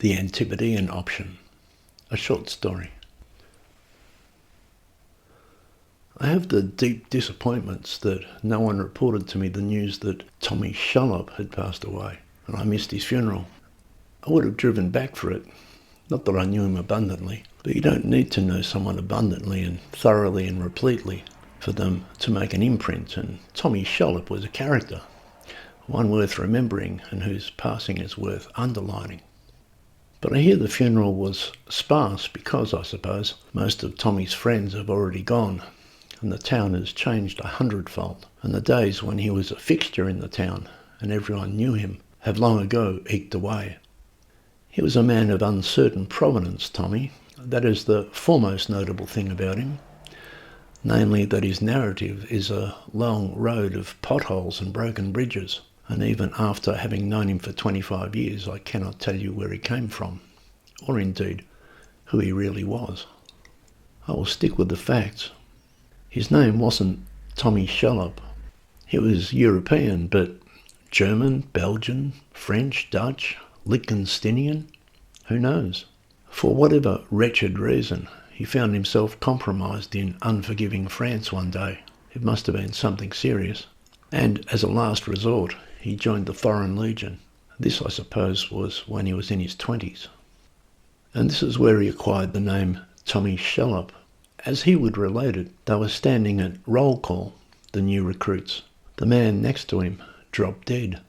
The Antipodean Option, a short story. I have the deep disappointments that no one reported to me the news that Tommy Shullop had passed away, and I missed his funeral. I would have driven back for it, not that I knew him abundantly, but you don't need to know someone abundantly and thoroughly and repletely for them to make an imprint, and Tommy Shullop was a character, one worth remembering and whose passing is worth underlining. But I hear the funeral was sparse because, I suppose, most of Tommy's friends have already gone, and the town has changed 100-fold, and the days when he was a fixture in the town and everyone knew him have long ago eked away. He was a man of uncertain provenance, Tommy. That is the foremost notable thing about him, namely that his narrative is a long road of potholes and broken bridges, and even after having known him for 25 years, I cannot tell you where he came from, or indeed who he really was. I will stick with the facts. His name wasn't Tommy Shullop. He was European, but German, Belgian, French, Dutch, Liechtensteinian, who knows? For whatever wretched reason, he found himself compromised in unforgiving France one day. It must have been something serious. And as a last resort, he joined the Foreign Legion. This, I suppose, was when he was in his 20s. And this is where he acquired the name Tommy Shullop. As he would relate it, they were standing at roll call, the new recruits. The man next to him dropped dead,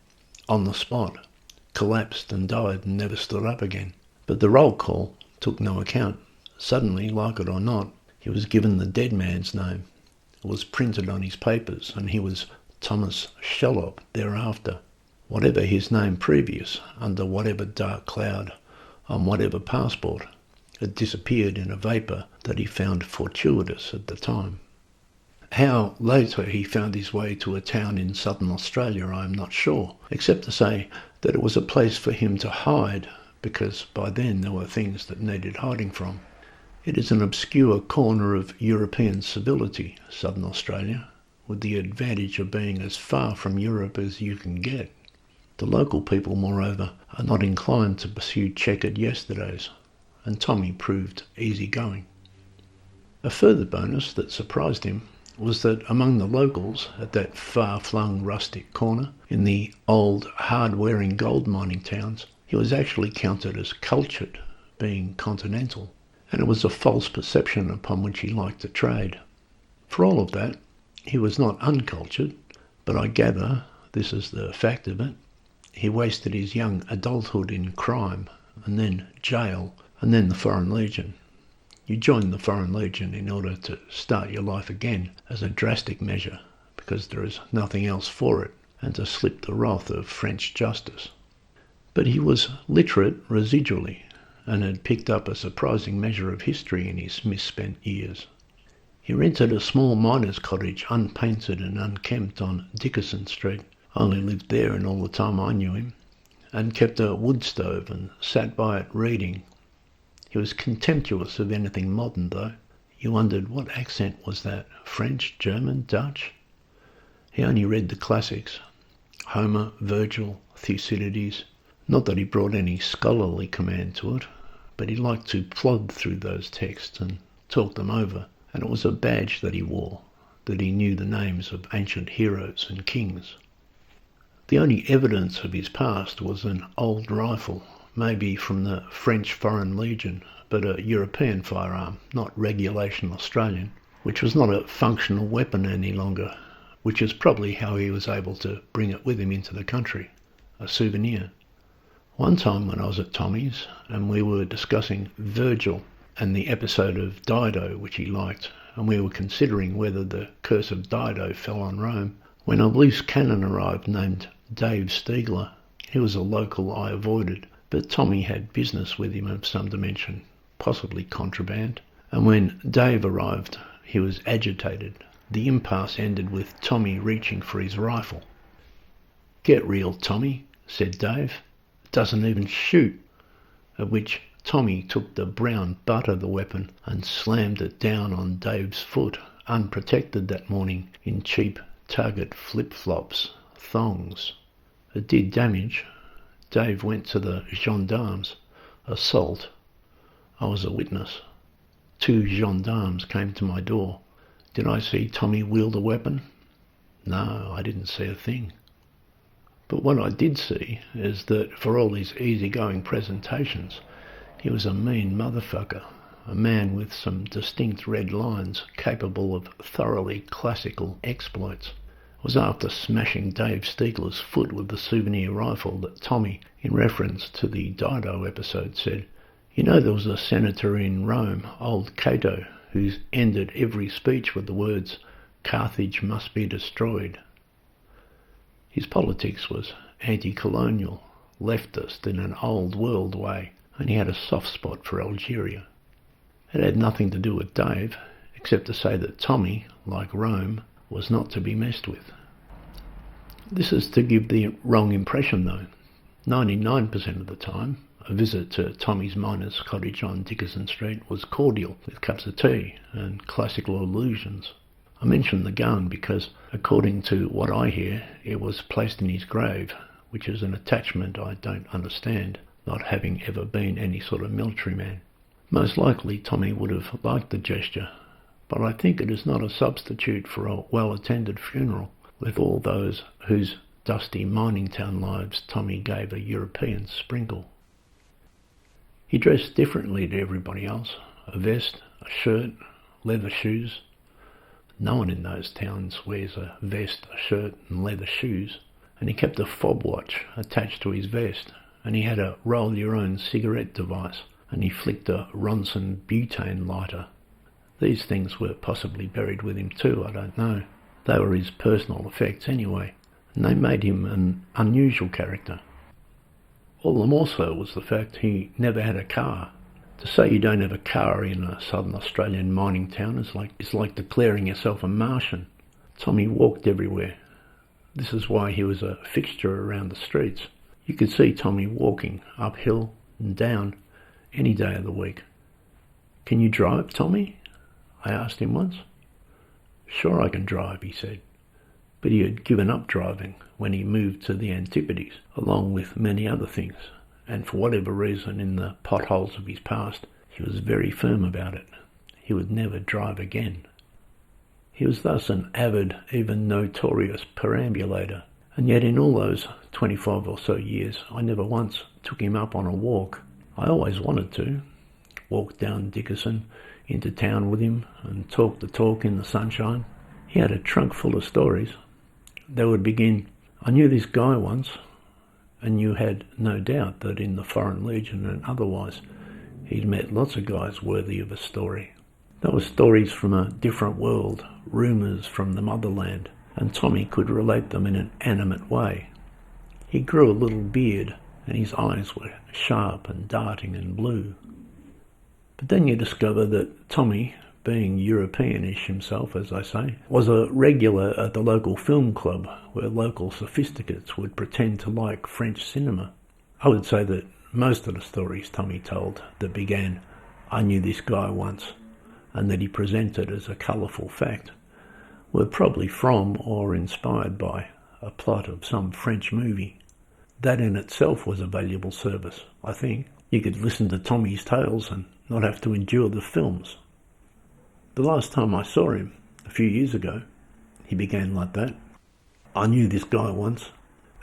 on the spot, collapsed and died and never stood up again. But the roll call took no account. Suddenly, like it or not, he was given the dead man's name. It was printed on his papers, and he was Thomas Shullop thereafter. Whatever his name previous, under whatever dark cloud, on whatever passport, it disappeared in a vapour that he found fortuitous at the time. How later he found his way to a town in southern Australia I am not sure, except to say that it was a place for him to hide, because by then there were things that needed hiding from. It is an obscure corner of European civility, southern Australia, with the advantage of being as far from Europe as you can get. The local people, moreover, are not inclined to pursue checkered yesterdays, and Tommy proved easy-going. A further bonus that surprised him was that among the locals at that far-flung rustic corner in the old hard-wearing gold mining towns, he was actually counted as cultured, being continental, and it was a false perception upon which he liked to trade. For all of that, he was not uncultured, but I gather, this is the fact of it, he wasted his young adulthood in crime, and then jail, and then the Foreign Legion. You join the Foreign Legion in order to start your life again as a drastic measure, because there is nothing else for it, and to slip the wrath of French justice. But he was literate residually, and had picked up a surprising measure of history in his misspent years. He rented a small miner's cottage, unpainted and unkempt, on Dickerson Street. I only lived there in all the time I knew him, and kept a wood stove and sat by it reading. He was contemptuous of anything modern, though. You wondered what accent was that, French, German, Dutch? He only read the classics, Homer, Virgil, Thucydides. Not that he brought any scholarly command to it, but he liked to plod through those texts and talk them over, and it was a badge that he wore, that he knew the names of ancient heroes and kings. The only evidence of his past was an old rifle, maybe from the French Foreign Legion, but a European firearm, not regulation Australian, which was not a functional weapon any longer, which is probably how he was able to bring it with him into the country, a souvenir. One time when I was at Tommy's, and we were discussing Virgil and the episode of Dido, which he liked, and we were considering whether the curse of Dido fell on Rome, when a loose cannon arrived named Dave Stiegler. He was a local I avoided, but Tommy had business with him of some dimension, possibly contraband, and when Dave arrived, he was agitated. The impasse ended with Tommy reaching for his rifle. "Get real, Tommy," said Dave. "It doesn't even shoot," at which Tommy took the brown butt of the weapon and slammed it down on Dave's foot, unprotected that morning in cheap Target flip-flops, thongs. It did damage. Dave went to the gendarmes. assault. I was a witness. 2 gendarmes came to my door. Did I see Tommy wield a weapon? No, I didn't see a thing. But what I did see is that for all his easygoing presentations, he was a mean motherfucker, a man with some distinct red lines, capable of thoroughly classical exploits. It was after smashing Dave Stiegler's foot with the souvenir rifle that Tommy, in reference to the Dido episode, said, "You know there was a senator in Rome, old Cato, who ended every speech with the words, 'Carthage must be destroyed.'" His politics was anti-colonial, leftist in an old world way, and he had a soft spot for Algeria. It had nothing to do with Dave, except to say that Tommy, like Rome, was not to be messed with. This is to give the wrong impression though. 99% of the time, a visit to Tommy's miner's cottage on Dickerson Street was cordial, with cups of tea and classical allusions. I mention the gun because, according to what I hear, it was placed in his grave, which is an attachment I don't understand, not having ever been any sort of military man. Most likely Tommy would have liked the gesture, but I think it is not a substitute for a well-attended funeral, with all those whose dusty mining town lives Tommy gave a European sprinkle. He dressed differently to everybody else. A vest, a shirt, leather shoes. No one in those towns wears a vest, a shirt and leather shoes. And he kept a fob watch attached to his vest, and he had a roll-your-own cigarette device, and he flicked a Ronson butane lighter. These things were possibly buried with him too, I don't know. They were his personal effects anyway, and they made him an unusual character. All the more so was the fact he never had a car. To say you don't have a car in a southern Australian mining town is like declaring yourself a Martian. Tommy walked everywhere. This is why he was a fixture around the streets. You could see Tommy walking uphill and down any day of the week. "Can you drive, Tommy?" I asked him once. "Sure I can drive," he said. But he had given up driving when he moved to the Antipodes, along with many other things, and for whatever reason in the potholes of his past, he was very firm about it. He would never drive again. He was thus an avid, even notorious perambulator, and yet in all those 25 or so years, I never once took him up on a walk. I always wanted to. Walk down Dickerson into town with him and talk the talk in the sunshine. He had a trunk full of stories. They would begin, "I knew this guy once," and you had no doubt that in the Foreign Legion and otherwise, he'd met lots of guys worthy of a story. They were stories from a different world, rumours from the motherland, and Tommy could relate them in an animate way. He grew a little beard, and his eyes were sharp and darting and blue. But then you discover that Tommy, being Europeanish himself, as I say, was a regular at the local film club where local sophisticates would pretend to like French cinema. I would say that most of the stories Tommy told that began, "I knew this guy once," and that he presented as a colourful fact, were probably from or inspired by a plot of some French movie. That in itself was a valuable service, I think. You could listen to Tommy's tales and not have to endure the films. The last time I saw him, a few years ago, he began like that. "I knew this guy once,"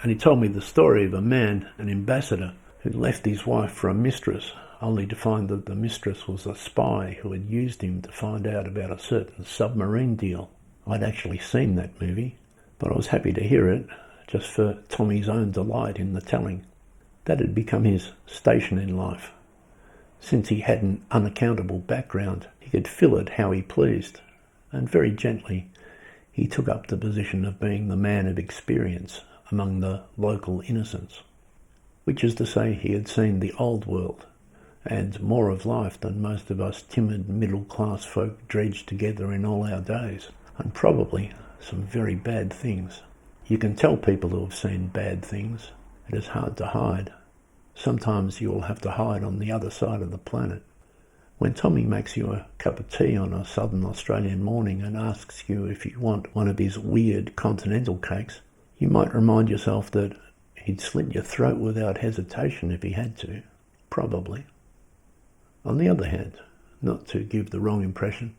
and he told me the story of a man, an ambassador, who left his wife for a mistress, only to find that the mistress was a spy who had used him to find out about a certain submarine deal. I'd actually seen that movie, but I was happy to hear it, just for Tommy's own delight in the telling. That had become his station in life. Since he had an unaccountable background, he could fill it how he pleased, and very gently he took up the position of being the man of experience among the local innocents, which is to say he had seen the old world, and more of life than most of us timid middle-class folk dredged together in all our days, and probably some very bad things. You can tell people who have seen bad things. It is hard to hide. Sometimes you will have to hide on the other side of the planet. When Tommy makes you a cup of tea on a southern Australian morning and asks you if you want one of his weird continental cakes, you might remind yourself that he'd slit your throat without hesitation if he had to. Probably. On the other hand, not to give the wrong impression,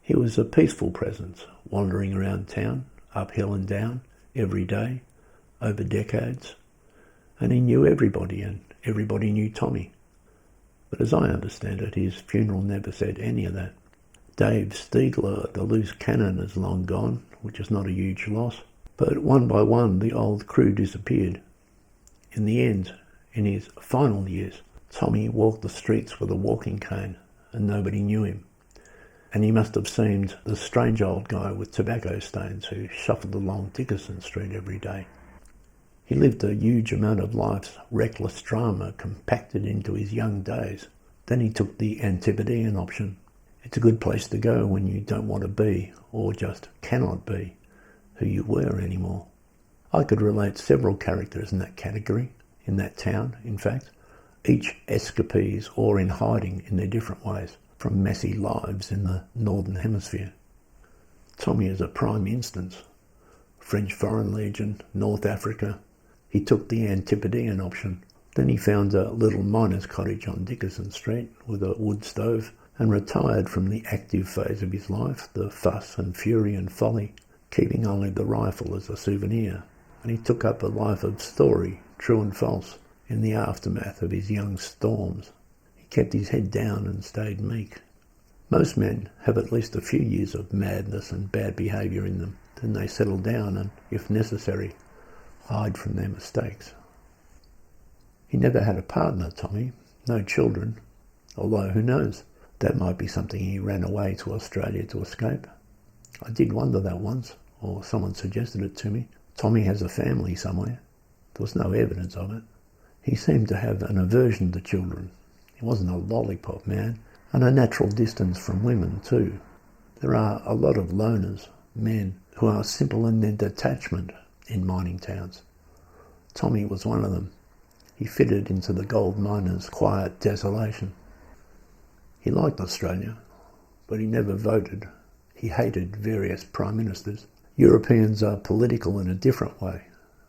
he was a peaceful presence, wandering around town, uphill and down, every day, over decades, and he knew everybody and everybody knew Tommy. But as I understand it, his funeral never said any of that. Dave Stiegler, the loose cannon, is long gone, which is not a huge loss, but one by one the old crew disappeared. In the end, in his final years, Tommy walked the streets with a walking cane and nobody knew him. And he must have seemed the strange old guy with tobacco stains who shuffled along Dickinson Street every day. He lived a huge amount of life's reckless drama compacted into his young days. Then he took the Antipodean option. It's a good place to go when you don't want to be, or just cannot be, who you were anymore. I could relate several characters in that category, in that town, in fact, each escapees or in hiding in their different ways from messy lives in the Northern Hemisphere. Tommy is a prime instance. French Foreign Legion, North Africa. He took the Antipodean option. Then he found a little miner's cottage on Dickinson Street with a wood stove and retired from the active phase of his life, the fuss and fury and folly, keeping only the rifle as a souvenir. And he took up a life of story, true and false, in the aftermath of his young storms. He kept his head down and stayed meek. Most men have at least a few years of madness and bad behaviour in them. Then they settle down and, if necessary, hide from their mistakes. He never had a partner, Tommy, no children, although who knows, that might be something he ran away to Australia to escape. I did wonder that once, or someone suggested it to me. Tommy has a family somewhere. There was no evidence of it. He seemed to have an aversion to children. He wasn't a lollipop man, and a natural distance from women too. There are a lot of loners, men, who are simple in their detachment in mining towns. Tommy was one of them. He fitted into the gold miners' quiet desolation. He liked Australia, but he never voted. He hated various prime ministers. Europeans are political in a different way,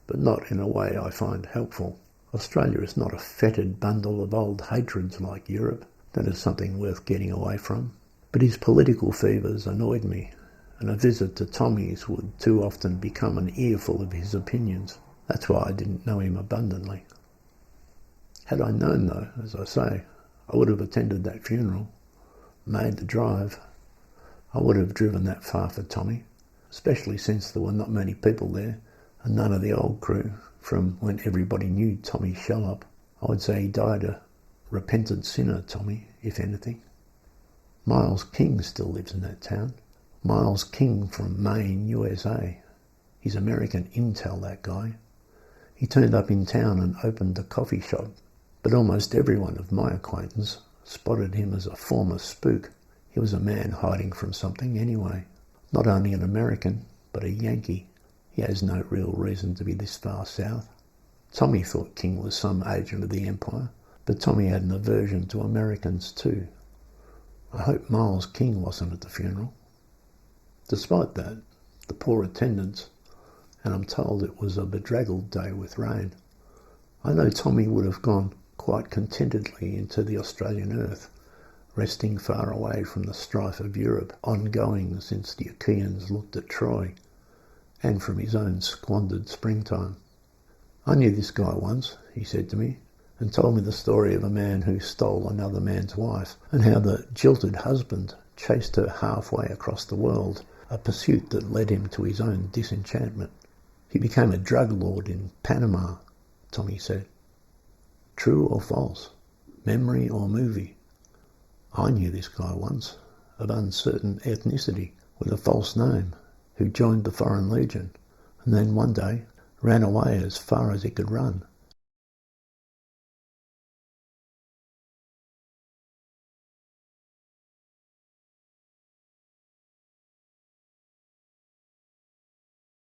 but not in a way I find helpful. Australia is not a fetid bundle of old hatreds like Europe. That is something worth getting away from. But his political fevers annoyed me, and a visit to Tommy's would too often become an earful of his opinions. That's why I didn't know him abundantly. Had I known, though, as I say, I would have attended that funeral, made the drive. I would have driven that far for Tommy, especially since there were not many people there, and none of the old crew, from when everybody knew Tommy Shallop. I would say he died a repentant sinner, Tommy, if anything. Miles King still lives in that town. Miles King from Maine, USA. He's American intel, that guy. He turned up in town and opened a coffee shop, but almost everyone of my acquaintance spotted him as a former spook. He was a man hiding from something anyway. Not only an American, but a Yankee. He has no real reason to be this far south. Tommy thought King was some agent of the Empire, but Tommy had an aversion to Americans too. I hope Miles King wasn't at the funeral. Despite that, the poor attendance, and I'm told it was a bedraggled day with rain. I know Tommy would have gone quite contentedly into the Australian earth, resting far away from the strife of Europe, ongoing since the Achaeans looked at Troy, and from his own squandered springtime. I knew this guy once, he said to me, and told me the story of a man who stole another man's wife, and how the jilted husband chased her halfway across the world, a pursuit that led him to his own disenchantment. He became a drug lord in Panama, Tommy said. True or false? Memory or movie? I knew this guy once, of uncertain ethnicity, with a false name, who joined the Foreign Legion, and then one day ran away as far as he could run.